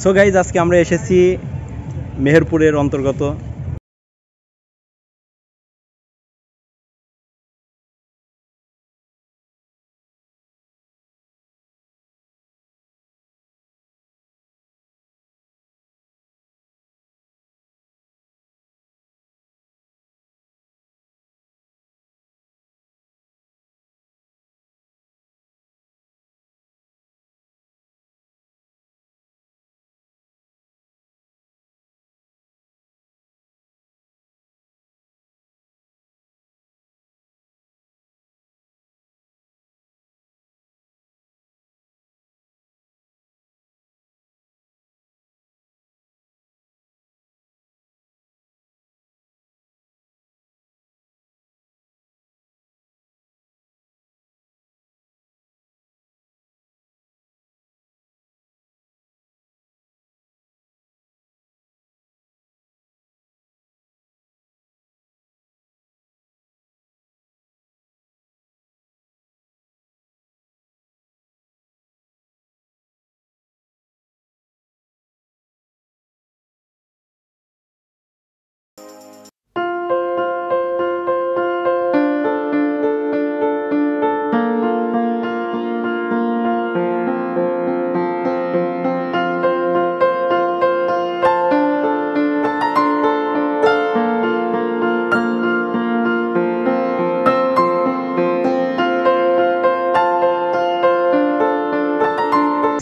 So guys আজকে আমরা এসেছি মেহেরপুরের অন্তর্গত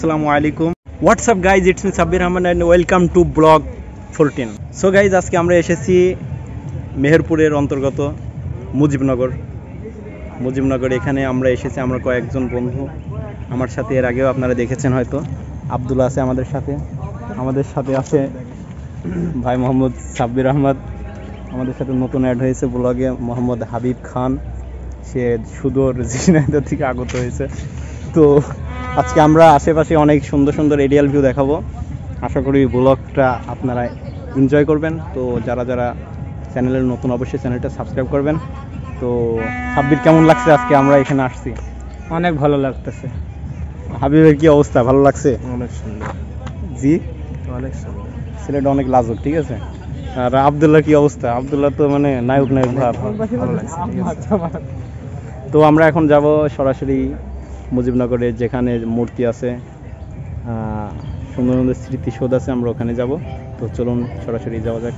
আসসালামু আলাইকুম WhatsApp guys it's me Sabbir Rahman and welcome to blog 14। So guys আজকে আমরা এসেছি মেহেরপুরের অন্তর্গত মুজিবনগর এখানে আমরা এসেছি। আমরা কয়েকজন বন্ধু আমার সাথে, এর আগেও আপনারা দেখেছেন হয়তো। আব্দুল্লাহ আছে আমাদের সাথে আছে ভাই মোহাম্মদ সাব্বির আহমদ, আমাদের সাথে নতুন অ্যাড হয়েছে ব্লগে মোহাম্মদ হাবিব খান, সে সুদূর ঝিনাইদহ থেকে আগত হয়েছে। তো আজকে আমরা আশেপাশে অনেক সুন্দর সুন্দর এরিয়াল ভিউ দেখাবো। আশা করি ব্লগটা আপনারা এনজয় করবেন। তো যারা যারা চ্যানেলের নতুন অবশ্যই চ্যানেলটা সাবস্ক্রাইব করবেন। তো সাব্বির, কেমন লাগছে আজকে আমরা এখানে আসছি? অনেক ভালো লাগতেছে। হাবিবের কি অবস্থা? ভালো লাগছে? অনেক সুন্দর। জি, অনেক সুন্দর। ছেলেটা অনেক লাজুক, ঠিক আছে। আর আব্দুল্লাহ কি অবস্থা? আব্দুল্লাহ তো মানে নায়ক ভাব। ভালো লাগছে। তো আমরা এখন যাব সরাসরি মুজিবনগরে, যেখানে মূর্তি আছে, সুন্দর সুন্দর স্মৃতিসৌধ আছে, আমরা ওখানে যাব। তো চলুন সরাসরি যাওয়া যাক।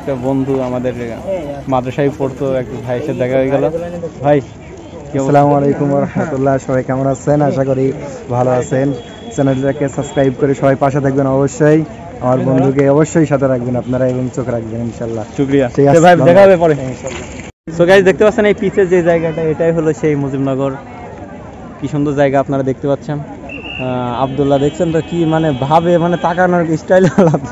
একটা বন্ধু আমাদের মাদ্রাসায় পড়তো, একটা ভাইয়ের সাথে দেখা হয়ে গেল। ভাই, আসসালামু আলাইকুম ওয়া রাহমাতুল্লাহ। সবাই কেমন আছেন? আশা করি ভালো আছেন। চ্যানেলটাকে সাবস্ক্রাইব করে সবাই পাশে থাকবেন অবশ্যই। আমার বন্ধুকে অবশ্যই সাথে রাখবেন আপনারা এবং চোখ রাখবেন ইনশাআল্লাহ। শুকরিয়া। ঠিক আছে ভাই, দেখা হবে পরে ইনশাআল্লাহ। সো গাইস, দেখতে পাচ্ছেন এই পিছে যে জায়গাটা, এটাই হলো সেই মুজিবনগর। কি সুন্দর জায়গা আপনারা দেখতে পাচ্ছেন। আব্দুল্লাহ দেখছেন তো কি মানে ভাবে, মানে তাকানোর স্টাইল আলাদা।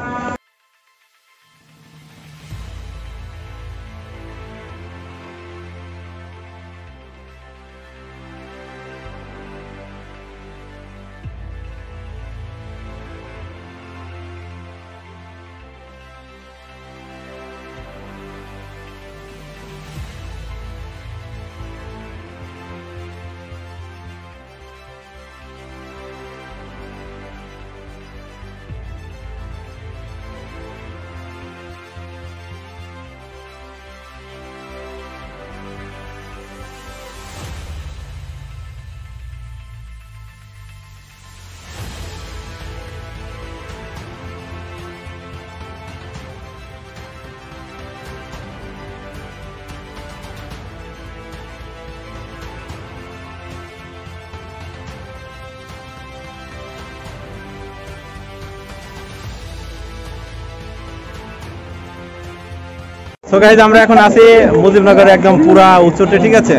সো গাইজ আমরা এখন আছি মুজিবনগরে একদম পুরা উচ্চতে, ঠিক আছে।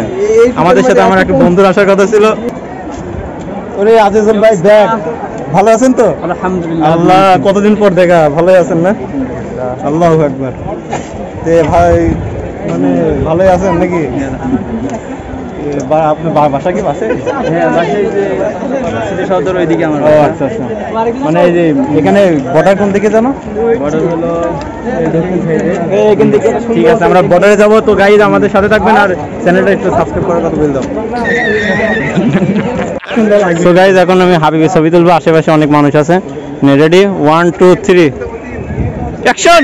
আমাদের সাথে আমার একটা বন্ধুর আসার কথা ছিল। ওরে আজিজুল ভাই, দেখ ভালো আছেন তো? আলহামদুলিল্লাহ। আল্লাহ, কতদিন পর দেখা, ভালোই আছেন না? আল্লাহু আকবার। তে ভাই মানে ভালোই আছেন নাকি? আপনার বাসা কি পাশে? হ্যাঁ, বাসায় যে সিটি সদর ওইদিকে আমার ও বাসা। আচ্ছা আচ্ছা, মানে এই যে এখানে বর্ডার কোন দিকে জানো? বর্ডার হলো এই দক্ষিণ সাইডে। এখান থেকে। ঠিক আছে, আমরা বর্ডারে যাবো। তো গাইজ আমাদের সাথে থাকবেন আর চ্যানেলটা একটু সাবস্ক্রাইব করার কথা বলে দাও। তো গাইজ এখন আমি হাবিবের ছবি তুলবো, আশেপাশে অনেক মানুষ আছে। Ready, 1 2 3 action.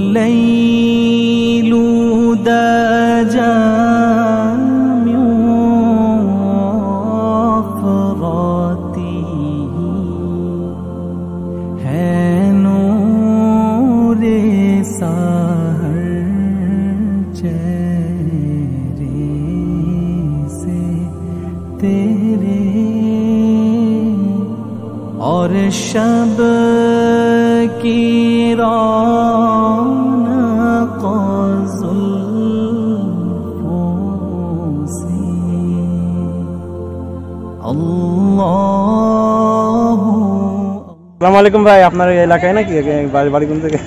والليل دجى من وفرته है नूर सहर चेहरे से तेरे और शब की আসসালামু আলাইকুম ভাই, আপনার এই এলাকায় নাকি? বাড়ি কোন থেকে?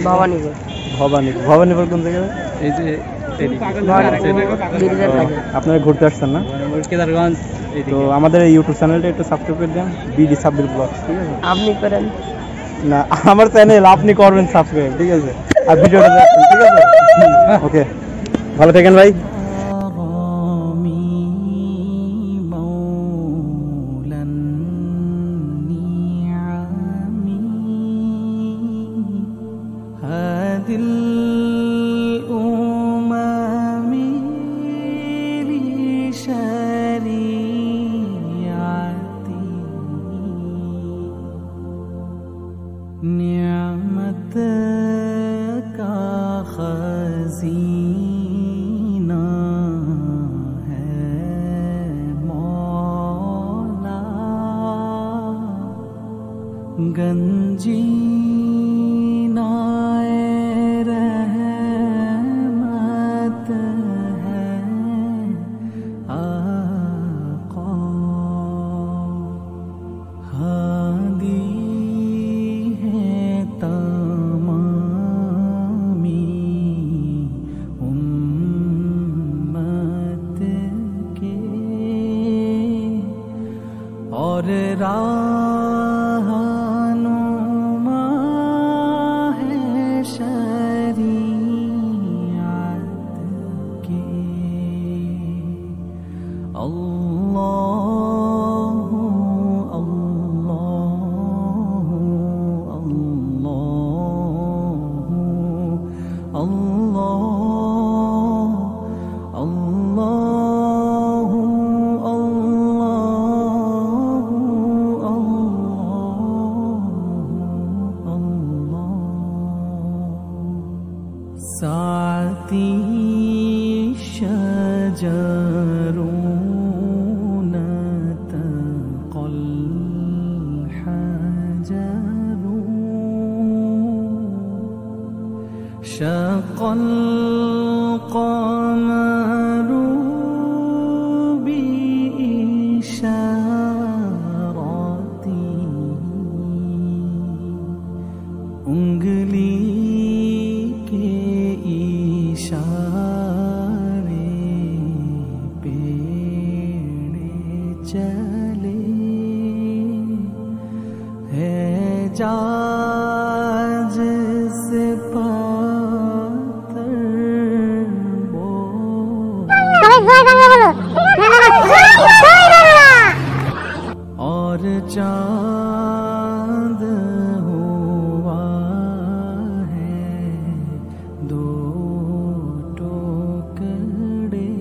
ভবানীপুর। ভবানীপুর কোন থেকে? এই যে আপনারা ঘুরতে আসছেন না? কেদারগঞ্জ। তো আমাদের এই ইউটিউব চ্যানেলটা একটু সাবস্ক্রাইব করে দেন, বিডি সাব্বির ব্লগস, ঠিক আছে? আপনি করেন না, আমার চ্যানেল আপনি করবেন সাবস্ক্রাইব, ঠিক আছে? আর ভিডিওটা দেখবেন, ঠিক আছে? ওকে, ভালো থাকেন ভাই। नियामत का खजीना है मौला, गंजीना रहमत है आका, हादी और राहनुमा है शरीयत के। अल्लाहु अल्लाहु अल्लाहु अल्लाहु साती शजरून तक़ल हजरू शक़ल क़मरू बिइशारती उंगली के इशारे पेड़े चले है जाज से पातर और चांद हुआ है दो टुकड़े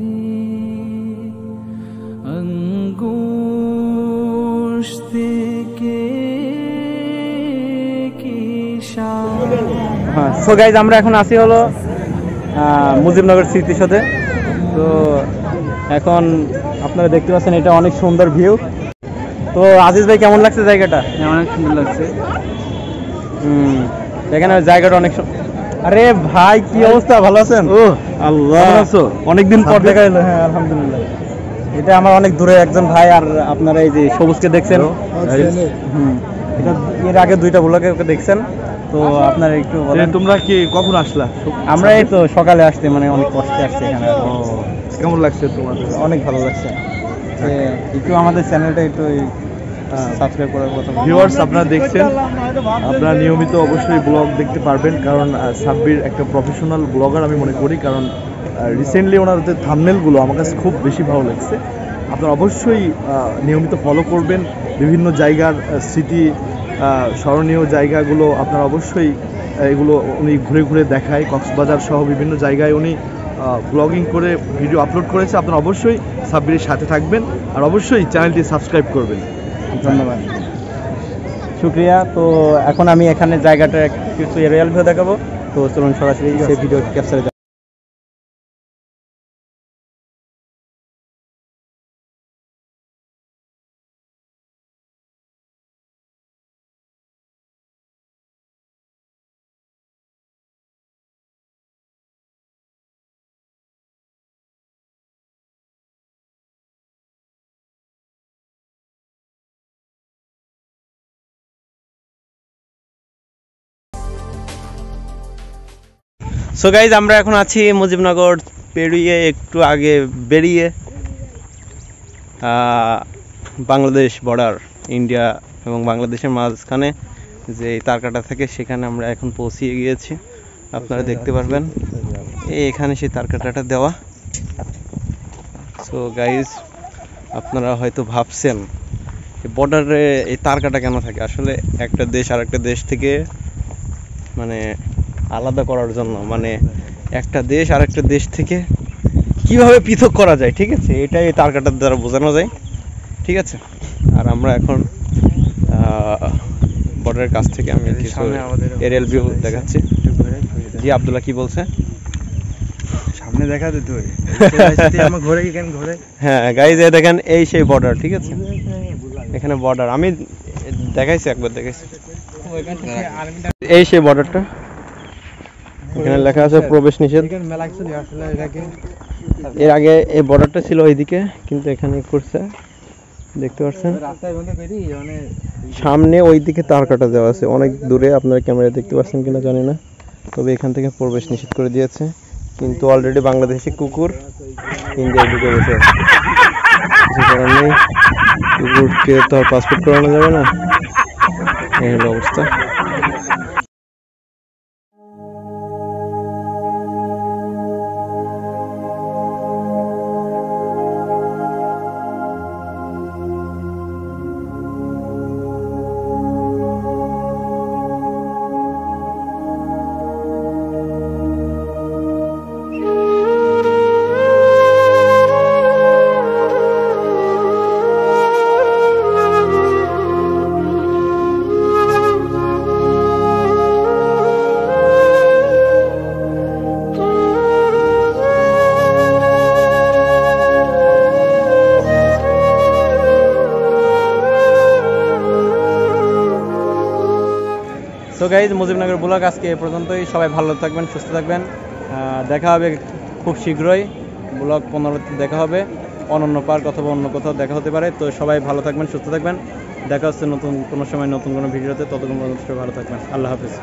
अंगूष्ठ के হ্যাঁ, সো গাইজ আমরা এখন আছি হলো মুজিবনগর স্মৃতিসৌধে। তো এখন আপনারা দেখতে পাচ্ছেন এটা অনেক সুন্দর ভিউ। তো আজিজ ভাই কেমন লাগছে জায়গাটা? অনেক সুন্দর লাগছে। এখানে জায়গাটা অনেক আরে ভাই কি অবস্থা, ভালো আছেন? ও আল্লাহ, অনেকদিন পর দেখা এলো। হ্যাঁ আলহামদুলিল্লাহ। এটা আমার অনেক দূরে একজন ভাই, আর আপনারা এই যে সবুজকে দেখছেন, এটা এর আগে 2টা ব্লগে ওকে দেখছেন। তো আপনারা একটু বলেন তোমরা কি কখন আসলা? আমরা এই তো সকালে আসতে, মানে অনেক কষ্টে আসছে এখানে। কেমন লাগছে তোমাদের? অনেক ভালো লাগছে। একটু আমাদের চ্যানেলটা একটু সাবস্ক্রাইব করার কথা। ভিউয়ার্স, আপনারা দেখছেন, আপনারা নিয়মিত অবশ্যই ব্লগ দেখতে পারবেন, কারণ সাব্বির একটা প্রফেশনাল ব্লগার আমি মনে করি। কারণ রিসেন্টলি ওনার যে থাম্বনেলগুলো আমার কাছে খুব বেশি ভালো লাগছে। আপনারা অবশ্যই নিয়মিত ফলো করবেন। বিভিন্ন জায়গার স্মৃতি, স্মরণীয় জায়গাগুলো আপনারা অবশ্যই এগুলো উনি ঘুরে ঘুরে দেখায়। কক্সবাজার সহ বিভিন্ন জায়গায় উনি ব্লগিং করে ভিডিও আপলোড করেছে। আপনারা অবশ্যই সাব্বিরের সাথে থাকবেন, আর অবশ্যই চ্যানেলটি সাবস্ক্রাইব করবেন। ধন্যবাদ, শুক্রিয়া। তো এখন আমি এখানে জায়গাটা কিছু এরিয়াল ভিউ দেখাবো। তো চলুন সরাসরি সেই ভিডিও ক্যাপচারে। সো গাইজ আমরা এখন আছি মুজিবনগর পেরিয়ে একটু আগে বেরিয়ে বাংলাদেশ বর্ডার, ইন্ডিয়া এবং বাংলাদেশের মাঝখানে যে তারকাটা থাকে সেখানে আমরা এখন পৌঁছিয়ে গিয়েছি। আপনারা দেখতে পারবেন এখানে সেই তারকাটাটা দেওয়া। সো গাইজ আপনারা হয়তো ভাবছেন বর্ডারে এই তারকাটা কেন থাকে। আসলে একটা দেশ আর একটা দেশ থেকে মানে আলাদা করার জন্য, মানে একটা দেশ আর একটা দেশ থেকে কিভাবে পৃথক করা যায়, ঠিক আছে, এটাই এই তারকাটার দ্বারা বোঝানো যায়, ঠিক আছে। আর আমরা এখন বর্ডারের কাছ থেকে আমি কিছু এরিয়াল ভিউ দেখাচ্ছি। জি আব্দুল্লাহ কি বলছে? সামনে দেখা যেত আমার ঘরে ঘরে। হ্যাঁ গাইজ এই দেখেন এই সেই বর্ডার, ঠিক আছে, এখানে বর্ডার আমি দেখাইছি, একবার দেখাইছি। এই সেই বর্ডারটা, এখানে লেখা আছে প্রবেশ নিষেধ। এর আগে এই বর্ডারটা ছিল ওইদিকে, কিন্তু এখানে করছে, দেখতে পাচ্ছেন সামনে ওইদিকে তার কাটা দেওয়া আছে অনেক দূরে। আপনারা ক্যামেরা দেখতে পাচ্ছেন কিনা জানি না, তবে এখান থেকে প্রবেশ নিষেধ করে দিয়েছে। কিন্তু অলরেডি বাংলাদেশি কুকুর ইন্ডিয়ায় ঢুকে বসে আছে, কিছু করার নেই। কুকুরকে তো আর পাসপোর্ট করানো যাবে না, এই হলো অবস্থা। তো গাইজ মুজিবনগর ব্লগ আজকে এ পর্যন্তই। সবাই ভালো থাকবেন, সুস্থ থাকবেন। দেখা হবে খুব শীঘ্রই, ব্লগ 15 দেখা হবে। অনন্য পার্ক অথবা অন্য কোথাও দেখা হতে পারে। তো সবাই ভালো থাকবেন, সুস্থ থাকবেন। দেখা হচ্ছে নতুন কোনো সময় নতুন কোনো ভিডিওতে। ততক্ষণ পর্যন্ত সবাই ভালো থাকবেন। আল্লাহ হাফিজ।